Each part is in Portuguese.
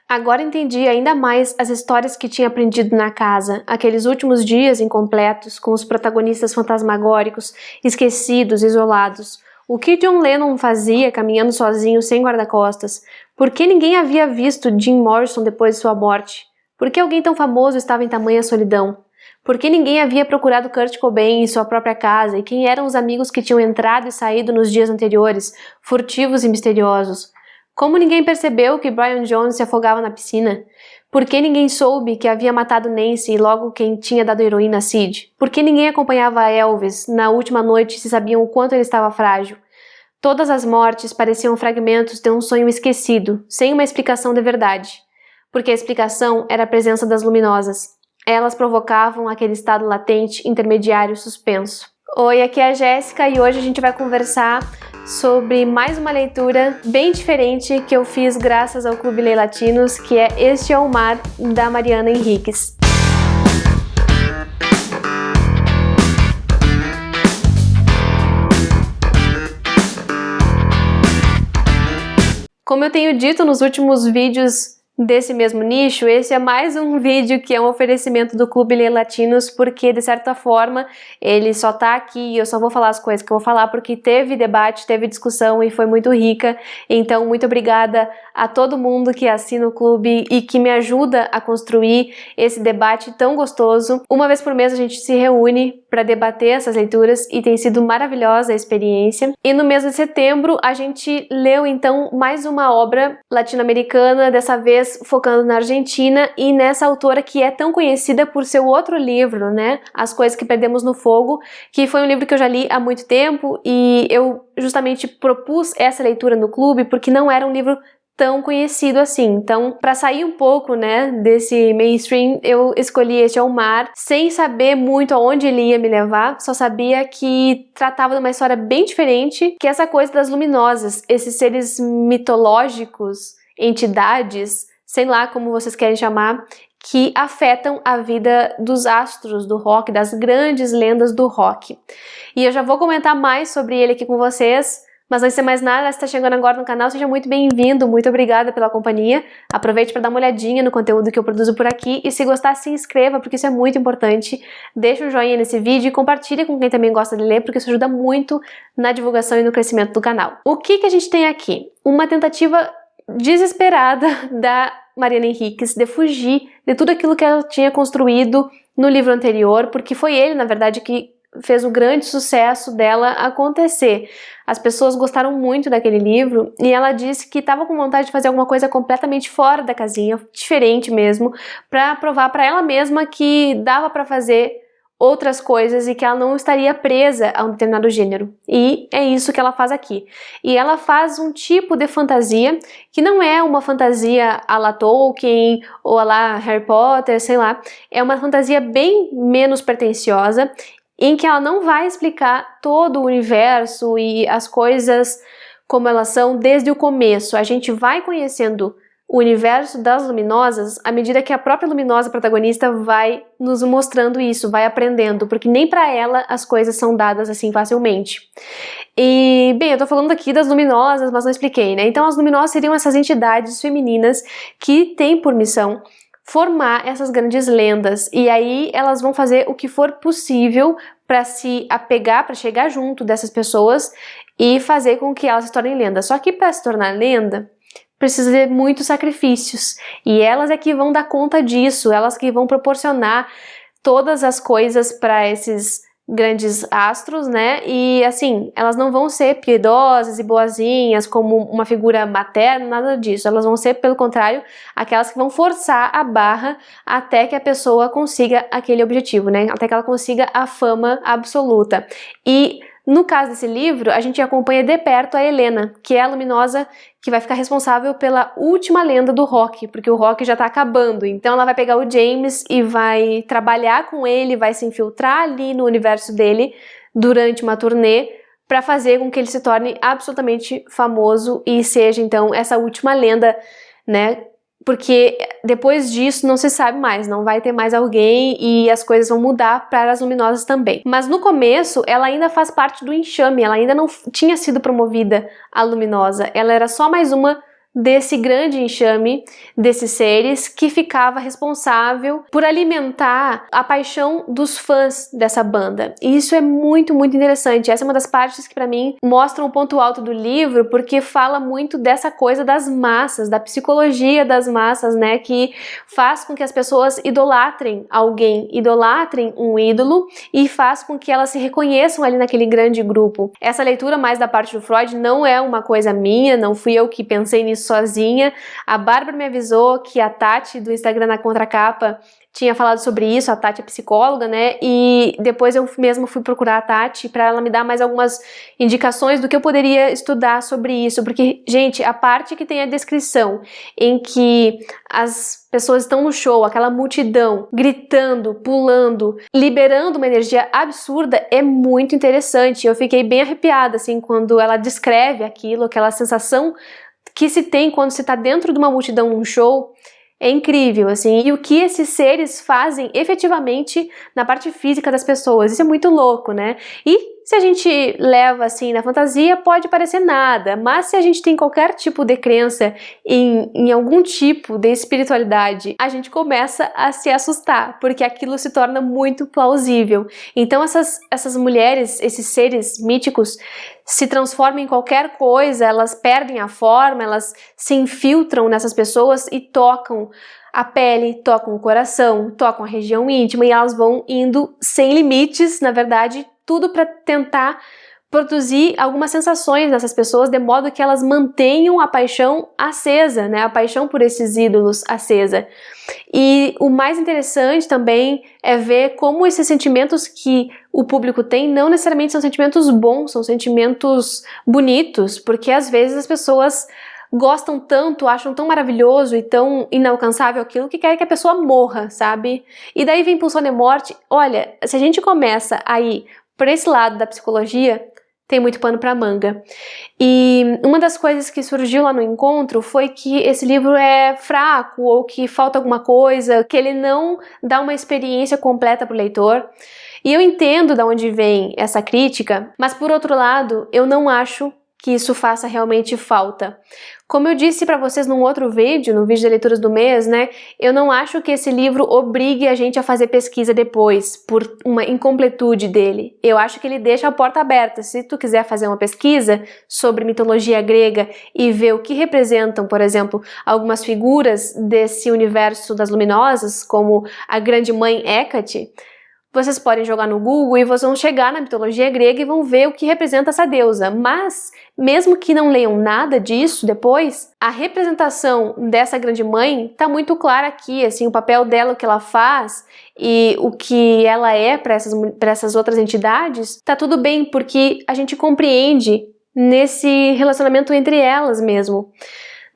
Agora entendi ainda mais as histórias que tinha aprendido na casa, aqueles últimos dias incompletos, com os protagonistas fantasmagóricos, esquecidos, isolados. O que John Lennon fazia caminhando sozinho, sem guarda-costas? Por que ninguém havia visto Jim Morrison depois de sua morte? Por que alguém tão famoso estava em tamanha solidão? Por que ninguém havia procurado Kurt Cobain em sua própria casa? E quem eram os amigos que tinham entrado e saído nos dias anteriores, furtivos e misteriosos? Como ninguém percebeu que Brian Jones se afogava na piscina? Por que ninguém soube que havia matado Nancy e logo quem tinha dado heroína a Sid? Por que ninguém acompanhava Elvis na última noite se sabiam o quanto ele estava frágil? Todas as mortes pareciam fragmentos de um sonho esquecido, sem uma explicação de verdade. Porque a explicação era a presença das luminosas. Elas provocavam aquele estado latente, intermediário, suspenso. Oi, aqui é a Jéssica e hoje a gente vai conversar sobre mais uma leitura bem diferente que eu fiz graças ao Clube Lê Latinos, que é Este é o Mar, da Mariana Henriques. Como eu tenho dito nos últimos vídeos desse mesmo nicho, esse é mais um vídeo que é um oferecimento do Clube Lê Latinos, porque de certa forma ele só tá aqui e eu só vou falar as coisas que eu vou falar porque teve debate, teve discussão e foi muito rica. Então muito obrigada a todo mundo que assina o clube e que me ajuda a construir esse debate tão gostoso. Uma vez por mês a gente se reúne para debater essas leituras e tem sido maravilhosa a experiência. E no mês de setembro a gente leu então mais uma obra latino-americana, dessa vez focando na Argentina e nessa autora que é tão conhecida por seu outro livro, né, As Coisas que Perdemos no Fogo, que foi um livro que eu já li há muito tempo e eu justamente propus essa leitura no clube porque não era um livro tão conhecido assim. Então, para sair um pouco, né, desse mainstream, eu escolhi Este é o Mar, sem saber muito aonde ele ia me levar, só sabia que tratava de uma história bem diferente, que é essa coisa das luminosas, esses seres mitológicos, entidades, sei lá como vocês querem chamar, que afetam a vida dos astros do rock, das grandes lendas do rock. E eu já vou comentar mais sobre ele aqui com vocês, mas antes de mais nada, se está chegando agora no canal, seja muito bem-vindo, muito obrigada pela companhia. Aproveite para dar uma olhadinha no conteúdo que eu produzo por aqui e se gostar, se inscreva, porque isso é muito importante. Deixa um joinha nesse vídeo e compartilhe com quem também gosta de ler, porque isso ajuda muito na divulgação e no crescimento do canal. O que a gente tem aqui? Uma tentativa desesperada da Mariana Henriques de fugir de tudo aquilo que ela tinha construído no livro anterior, porque foi ele, na verdade, que fez o grande sucesso dela acontecer. As pessoas gostaram muito daquele livro e ela disse que estava com vontade de fazer alguma coisa completamente fora da casinha, diferente mesmo, para provar para ela mesma que dava para fazer outras coisas e que ela não estaria presa a um determinado gênero. E é isso que ela faz aqui. E ela faz um tipo de fantasia que não é uma fantasia à la Tolkien ou à la Harry Potter, sei lá. É uma fantasia bem menos pretensiosa, em que ela não vai explicar todo o universo e as coisas como elas são desde o começo. A gente vai conhecendo o universo das luminosas à medida que a própria luminosa protagonista vai nos mostrando isso, vai aprendendo, porque nem para ela as coisas são dadas assim facilmente. E, bem, eu tô falando aqui das luminosas, mas não expliquei, né? Então as luminosas seriam essas entidades femininas que têm por missão formar essas grandes lendas, e aí elas vão fazer o que for possível para se apegar, para chegar junto dessas pessoas e fazer com que elas se tornem lendas. Só que para se tornar lenda, precisa de muitos sacrifícios, e elas é que vão dar conta disso, elas que vão proporcionar todas as coisas para esses grandes astros, né? E assim, elas não vão ser piedosas e boazinhas como uma figura materna, nada disso. Elas vão ser, pelo contrário, aquelas que vão forçar a barra até que a pessoa consiga aquele objetivo, né? Até que ela consiga a fama absoluta. E no caso desse livro, a gente acompanha de perto a Helena, que é a luminosa que vai ficar responsável pela última lenda do rock, porque o rock já tá acabando. Então ela vai pegar o James e vai trabalhar com ele, vai se infiltrar ali no universo dele durante uma turnê para fazer com que ele se torne absolutamente famoso e seja então essa última lenda, né? Porque depois disso não se sabe mais, não vai ter mais alguém e as coisas vão mudar para as luminosas também. Mas no começo ela ainda faz parte do enxame, ela ainda não tinha sido promovida a luminosa, ela era só mais uma desse grande enxame desses seres que ficava responsável por alimentar a paixão dos fãs dessa banda. E isso é muito, muito interessante. Essa é uma das partes que para mim mostram o ponto alto do livro, porque fala muito dessa coisa das massas, da psicologia das massas, né, que faz com que as pessoas idolatrem alguém, idolatrem um ídolo e faz com que elas se reconheçam ali naquele grande grupo. Essa leitura mais da parte do Freud não é uma coisa minha, não fui eu que pensei nisso sozinha. A Bárbara me avisou que a Tati do Instagram na Contracapa tinha falado sobre isso, a Tati é psicóloga, né, e depois eu mesma fui procurar a Tati para ela me dar mais algumas indicações do que eu poderia estudar sobre isso, porque, gente, a parte que tem a descrição em que as pessoas estão no show, aquela multidão, gritando, pulando, liberando uma energia absurda, é muito interessante. Eu fiquei bem arrepiada, assim, quando ela descreve aquilo, aquela sensação que se tem quando se está dentro de uma multidão num show. É incrível, assim, e o que esses seres fazem efetivamente na parte física das pessoas, isso é muito louco, né? E se a gente leva assim na fantasia, pode parecer nada, mas se a gente tem qualquer tipo de crença em algum tipo de espiritualidade, a gente começa a se assustar, porque aquilo se torna muito plausível. Então essas mulheres, esses seres míticos, se transformam em qualquer coisa, elas perdem a forma, elas se infiltram nessas pessoas e tocam a pele, tocam o coração, tocam a região íntima e elas vão indo sem limites, na verdade, tudo para tentar produzir algumas sensações nessas pessoas, de modo que elas mantenham a paixão acesa, né? A paixão por esses ídolos acesa. E o mais interessante também é ver como esses sentimentos que o público tem não necessariamente são sentimentos bons, são sentimentos bonitos, porque às vezes as pessoas gostam tanto, acham tão maravilhoso e tão inalcançável aquilo que querem que a pessoa morra, sabe? E daí vem Pulsão de Morte. Olha, se a gente começa a ir por esse lado da psicologia, tem muito pano para manga. E uma das coisas que surgiu lá no encontro foi que esse livro é fraco ou que falta alguma coisa, que ele não dá uma experiência completa para o leitor. E eu entendo de onde vem essa crítica, mas por outro lado, eu não acho que isso faça realmente falta. Como eu disse para vocês num outro vídeo, no vídeo de leituras do mês, né, eu não acho que esse livro obrigue a gente a fazer pesquisa depois, por uma incompletude dele. Eu acho que ele deixa a porta aberta. Se tu quiser fazer uma pesquisa sobre mitologia grega e ver o que representam, por exemplo, algumas figuras desse universo das luminosas, como a grande mãe Hécate, vocês podem jogar no Google e vocês vão chegar na mitologia grega e vão ver o que representa essa deusa. Mas, mesmo que não leiam nada disso depois, a representação dessa grande mãe está muito clara aqui, assim, o papel dela, o que ela faz e o que ela é para essas outras entidades, tá tudo bem, porque a gente compreende nesse relacionamento entre elas mesmo.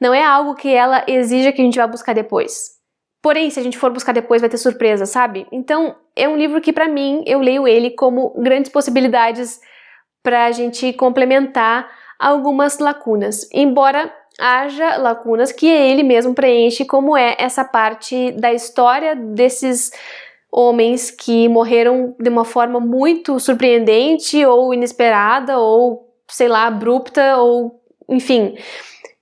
Não é algo que ela exija que a gente vá buscar depois. Porém, se a gente for buscar depois, vai ter surpresa, sabe? Então, é um livro que, pra mim, eu leio ele como grandes possibilidades pra gente complementar algumas lacunas. Embora haja lacunas que ele mesmo preenche, como é essa parte da história desses homens que morreram de uma forma muito surpreendente ou inesperada ou, sei lá, abrupta ou, enfim,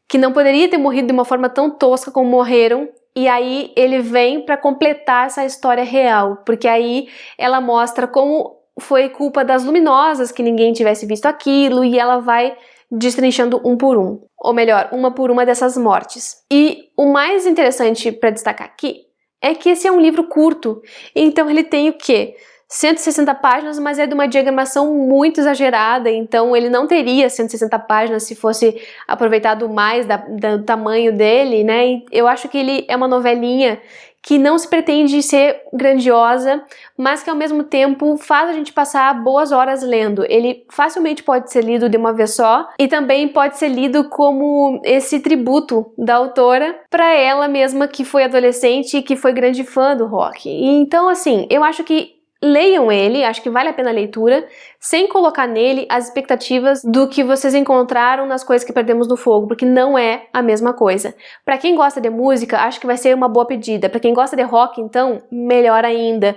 que não poderia ter morrido de uma forma tão tosca como morreram. E aí ele vem para completar essa história real, porque aí ela mostra como foi culpa das luminosas que ninguém tivesse visto aquilo e ela vai destrinchando um por um, ou melhor, uma por uma dessas mortes. E o mais interessante para destacar aqui é que esse é um livro curto, então ele tem o quê? 160 páginas, mas é de uma diagramação muito exagerada, então ele não teria 160 páginas se fosse aproveitado mais do tamanho dele, né? E eu acho que ele é uma novelinha que não se pretende ser grandiosa, mas que ao mesmo tempo faz a gente passar boas horas lendo. Ele facilmente pode ser lido de uma vez só e também pode ser lido como esse tributo da autora para ela mesma que foi adolescente e que foi grande fã do rock. E então, assim, eu acho que leiam ele, acho que vale a pena a leitura, sem colocar nele as expectativas do que vocês encontraram nas Coisas que Perdemos no Fogo, porque não é a mesma coisa. Para quem gosta de música, acho que vai ser uma boa pedida. Para quem gosta de rock, então, melhor ainda.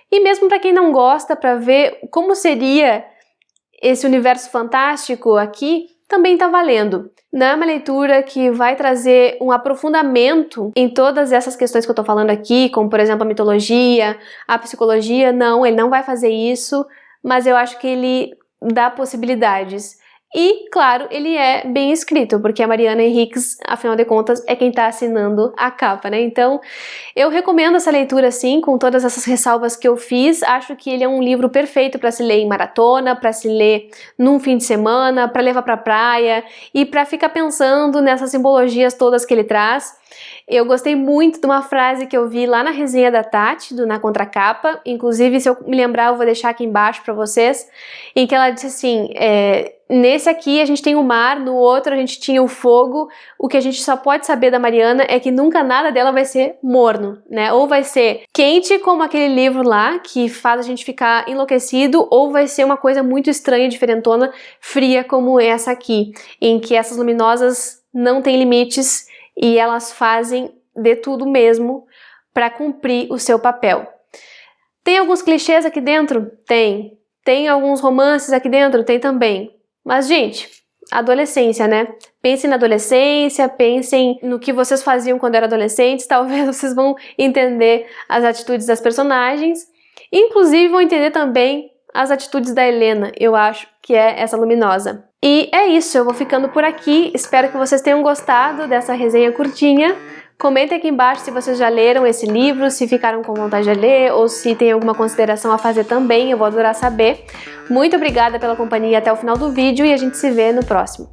E mesmo para quem não gosta, para ver como seria esse universo fantástico aqui, também tá valendo. Não é uma leitura que vai trazer um aprofundamento em todas essas questões que eu tô falando aqui, como por exemplo a mitologia, a psicologia, não, ele não vai fazer isso, mas eu acho que ele dá possibilidades. E, claro, ele é bem escrito, porque a Mariana Enriques, afinal de contas, é quem está assinando a capa, né? Então, eu recomendo essa leitura, sim, com todas essas ressalvas que eu fiz. Acho que ele é um livro perfeito para se ler em maratona, para se ler num fim de semana, para levar para a praia e para ficar pensando nessas simbologias todas que ele traz. Eu gostei muito de uma frase que eu vi lá na resenha da Tati, na contracapa, inclusive se eu me lembrar eu vou deixar aqui embaixo para vocês, em que ela disse assim, nesse aqui a gente tem o mar, no outro a gente tinha o fogo, o que a gente só pode saber da Mariana é que nunca nada dela vai ser morno, né? Ou vai ser quente como aquele livro lá, que faz a gente ficar enlouquecido, ou vai ser uma coisa muito estranha, diferentona, fria como essa aqui, em que essas luminosas não têm limites, e elas fazem de tudo mesmo para cumprir o seu papel. Tem alguns clichês aqui dentro? Tem. Tem alguns romances aqui dentro? Tem também. Mas, gente, adolescência, né? Pensem na adolescência, pensem no que vocês faziam quando eram adolescentes, talvez vocês vão entender as atitudes das personagens, inclusive vão entender também as atitudes da Helena, eu acho que é essa luminosa. E é isso, eu vou ficando por aqui, espero que vocês tenham gostado dessa resenha curtinha. Comentem aqui embaixo se vocês já leram esse livro, se ficaram com vontade de ler ou se tem alguma consideração a fazer também, eu vou adorar saber. Muito obrigada pela companhia até o final do vídeo e a gente se vê no próximo.